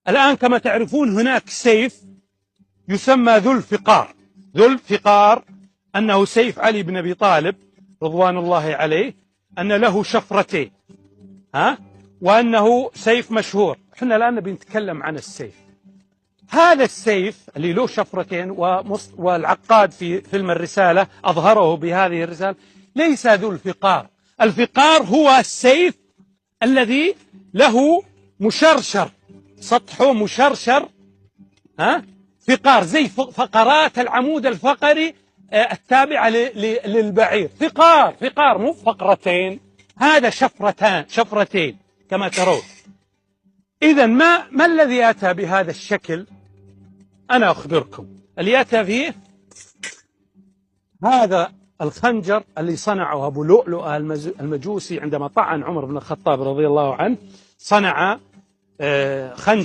الآن كما تعرفون هناك سيف يسمى ذو الفقار. ذو الفقار أنه سيف علي بن أبي طالب رضوان الله عليه، أن له شفرتين، وأنه سيف مشهور. احنا الآن بنتكلم عن السيف. هذا السيف اللي له شفرتين، والعقاد في فيلم الرسالة أظهره بهذه الرسالة، ليس ذو الفقار. الفقار هو السيف الذي له مشرشر، سطحه مشرشر، فقار زي فقرات العمود الفقري التابعة للبعير. فقار مو فقرتين، هذا شفرتين كما ترون. إذن ما الذي أتى بهذا الشكل؟ أنا أخبركم. اللي أتى فيه هذا الخنجر اللي صنعه أبو لؤلؤ المجوسي عندما طعن عمر بن الخطاب رضي الله عنه. صنع خنجر